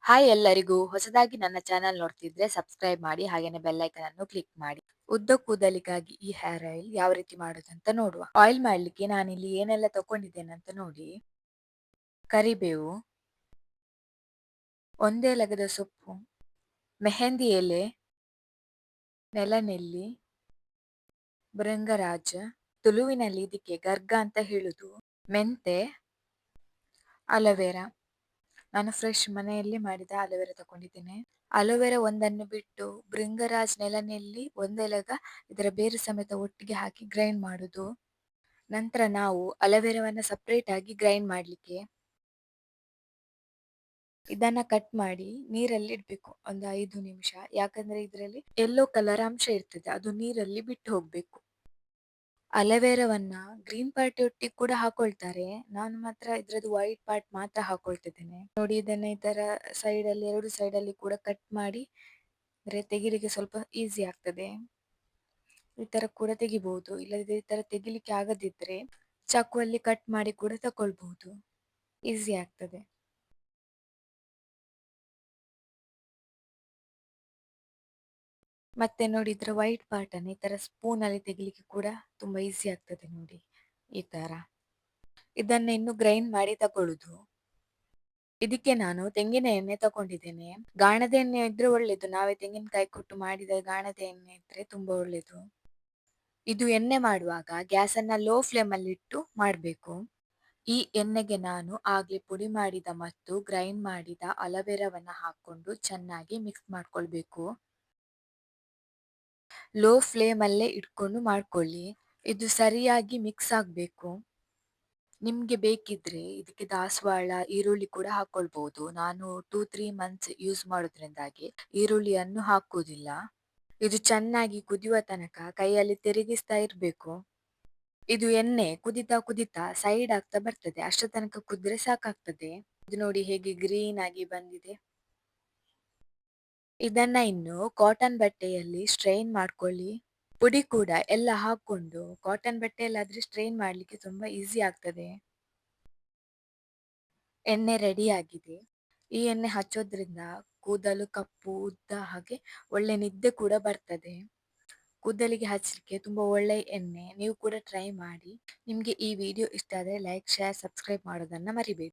Hi ಎಲ್ಲರಿಗೂ ಹೊಸದಾಗಿ ನನ್ನ ಚಾನೆಲ್ ನೋಡ್ತಿದ್ರೆ ಸಬ್ಸ್ಕ್ರೈಬ್ ಮಾಡಿ ಹಾಗೇನೆ ಬೆಲ್ ಐಕನ್ ಅನ್ನು ಕ್ಲಿಕ್ ಮಾಡಿ. ಉದ್ದ ಕೂದಲಿಗಾಗಿ ಈ ಹೇರ್ ಆಯಿಲ್ ಯಾವ ರೀತಿ ಮಾಡೋದಂತ ನೋಡುವ. ಆಯಿಲ್ ಮಾಡ್ಲಿಕ್ಕೆ ನಾನಿಲ್ಲಿ ಏನೆಲ್ಲ ತಕೊಂಡಿದ್ದೇನೆ ಅಂತ ನೋಡಿ. ಕರಿಬೇವು, ಒಂದೇ ಲಗದ ಸೊಪ್ಪು, ಮೆಹಂದಿ ಎಲೆ, ನೆಲನೆಲ್ಲಿ, ಭೃಂಗರಾಜ, ತುಳುವಿನಲ್ಲಿ ಇದಕ್ಕೆ ಗರ್ಗ ಅಂತ ಹೇಳುದು, ಮೆಂತೆ, ಅಲೋವೆರಾ. ನಾನು ಫ್ರೆಶ್ ಮನೆಯಲ್ಲಿ ಮಾಡಿದ ಅಲೋವೆರಾ ತಗೊಂಡಿದ್ದೇನೆ. ಅಲೋವೆರಾ ಒಂದನ್ನು ಬಿಟ್ಟು ಭೃಂಗರಾಜ್ ನೆಲನೆಲ್ಲಿ ಒಂದೆಲಗ ಇದರ ಬೇರು ಸಮೇತ ಒಟ್ಟಿಗೆ ಹಾಕಿ ಗ್ರೈಂಡ್ ಮಾಡುದು. ನಂತರ ನಾವು ಅಲೋವೆರಾವನ್ನ ಸಪರೇಟ್ ಆಗಿ ಗ್ರೈಂಡ್ ಮಾಡ್ಲಿಕ್ಕೆ ಇದನ್ನ ಕಟ್ ಮಾಡಿ ನೀರಲ್ಲಿ ಇಡ್ಬೇಕು ಒಂದು 5 ನಿಮಿಷ. ಯಾಕಂದ್ರೆ ಇದರಲ್ಲಿ ಯೆಲ್ಲೋ ಕಲರ್ ಅಂಶ ಇರ್ತದೆ, ಅದು ನೀರಲ್ಲಿ ಬಿಟ್ಟು ಹೋಗ್ಬೇಕು. ಅಲೋವೆರಾವನ್ನ ಗ್ರೀನ್ ಪಾರ್ಟ್ ಒಟ್ಟಿಗೆ ಕೂಡ ಹಾಕೊಳ್ತಾರೆ. ನಾನು ಮಾತ್ರ ಇದ್ರದ್ದು ವೈಟ್ ಪಾರ್ಟ್ ಮಾತ್ರ ಹಾಕೊಳ್ತಿದ್ದೇನೆ. ನೋಡಿ, ಇದನ್ನ ಈ ತರ ಸೈಡ್ ಅಲ್ಲಿ 2 ಸೈಡ್ ಅಲ್ಲಿ ಕೂಡ ಕಟ್ ಮಾಡಿ ಅಂದ್ರೆ ತೆಗಿಲಿಕ್ಕೆ ಸ್ವಲ್ಪ ಈಸಿ ಆಗ್ತದೆ. ಈ ತರ ಕೂಡ ತೆಗಿಬಹುದು, ಇಲ್ಲದಿದ್ರೆ ಈ ತರ ತೆಗಿಲಿಕ್ಕೆ ಆಗದಿದ್ರೆ ಚಾಕುವಲ್ಲಿ ಕಟ್ ಮಾಡಿ ಕೂಡ ತಕೊಳ್ಬಹುದು, ಈಸಿ ಆಗ್ತದೆ. ಮತ್ತೆ ನೋಡಿ, ಇದರ ವೈಟ್ ಪಾರ್ಟ್ ಅನ್ನು ಈ ತರ ಸ್ಪೂನ್ ಅಲ್ಲಿ ತೆಗಿಲಿಕ್ಕೆ ಕೂಡ ತುಂಬಾ ಈಸಿ ಆಗ್ತದೆ. ನೋಡಿ ಈ ತರ ಇದನ್ನ ಇನ್ನು ಗ್ರೈಂಡ್ ಮಾಡಿ ತಗೊಳ್ಳುದು. ಇದಕ್ಕೆ ನಾನು ತೆಂಗಿನ ಎಣ್ಣೆ ತಗೊಂಡಿದ್ದೇನೆ. ಗಾಣದ ಎಣ್ಣೆ ಇದ್ರೆ ಒಳ್ಳೇದು, ನಾವೇ ತೆಂಗಿನಕಾಯಿ ಕೊಟ್ಟು ಮಾಡಿದ ಗಾಣದ ಎಣ್ಣೆ ಇದ್ರೆ ತುಂಬಾ ಒಳ್ಳೇದು. ಇದು ಎಣ್ಣೆ ಮಾಡುವಾಗ ಗ್ಯಾಸ್ ಅನ್ನ ಲೋ ಫ್ಲೇಮ್ ಅಲ್ಲಿ ಇಟ್ಟು ಮಾಡಬೇಕು. ಈ ಎಣ್ಣೆಗೆ ನಾನು ಆಗ್ಲೇ ಪುಡಿ ಮಾಡಿದ ಮತ್ತು ಗ್ರೈಂಡ್ ಮಾಡಿದ ಅಲೋವೆರಾವನ್ನ ಹಾಕೊಂಡು ಚೆನ್ನಾಗಿ ಮಿಕ್ಸ್ ಮಾಡ್ಕೊಳ್ಬೇಕು. ಲೋ ಫ್ಲೇಮ್ ಅಲ್ಲೇ ಇಟ್ಕೊಂಡು ಮಾಡ್ಕೊಳ್ಳಿ. ಇದು ಸರಿಯಾಗಿ ಮಿಕ್ಸ್ ಆಗ್ಬೇಕು. ನಿಮ್ಗೆ ಬೇಕಿದ್ರೆ ಇದಕ್ಕೆ ದಾಸವಾಳ, ಈರುಳ್ಳಿ ಕೂಡ ಹಾಕೊಳ್ಬಹುದು. ನಾನು 2-3 ಮಂತ್ಸ್ ಯೂಸ್ ಮಾಡೋದ್ರಿಂದಾಗಿ ಈರುಳ್ಳಿಯನ್ನು ಹಾಕುವುದಿಲ್ಲ. ಇದು ಚೆನ್ನಾಗಿ ಕುದಿಯುವ ತನಕ ಕೈಯಲ್ಲಿ ತಿರುಗಿಸ್ತಾ ಇರ್ಬೇಕು. ಇದು ಎಣ್ಣೆ ಕುದಿತಾ ಕುದಿತಾ ಸೈಡ್ ಆಗ್ತಾ ಬರ್ತದೆ, ಅಷ್ಟ ತನಕ ಕುದ್ರೆ ಸಾಕಾಗ್ತದೆ. ಇದು ನೋಡಿ ಹೇಗೆ ಗ್ರೀನ್ ಆಗಿ ಬಂದಿದೆ. ಇದನ್ನ ಇನ್ನು ಕಾಟನ್ ಬಟ್ಟೆಯಲ್ಲಿ ಸ್ಟ್ರೈನ್ ಮಾಡ್ಕೊಳ್ಳಿ. ಪುಡಿ ಕೂಡ ಎಲ್ಲ ಹಾಕೊಂಡು ಕಾಟನ್ ಬಟ್ಟೆಯಲ್ಲಾದ್ರೆ ಸ್ಟ್ರೈನ್ ಮಾಡ್ಲಿಕ್ಕೆ ತುಂಬಾ ಈಸಿ ಆಗ್ತದೆ. ಎಣ್ಣೆ ರೆಡಿ ಆಗಿದೆ. ಈ ಎಣ್ಣೆ ಹಚ್ಚೋದ್ರಿಂದ ಕೂದಲು ಕಪ್ಪು ಉದ್ದ ಹಾಗೆ ಒಳ್ಳೆ ನಿದ್ದೆ ಕೂಡ ಬರ್ತದೆ. ಕೂದಲಿಗೆ ಹಚ್ಚಲಿಕ್ಕೆ ತುಂಬಾ ಒಳ್ಳೆ ಎಣ್ಣೆ, ನೀವು ಕೂಡ ಟ್ರೈ ಮಾಡಿ. ನಿಮ್ಗೆ ಈ ವಿಡಿಯೋ ಇಷ್ಟ ಆದ್ರೆ ಲೈಕ್, ಶೇರ್, ಸಬ್ಸ್ಕ್ರೈಬ್ ಮಾಡೋದನ್ನ ಮರಿಬೇಡಿ.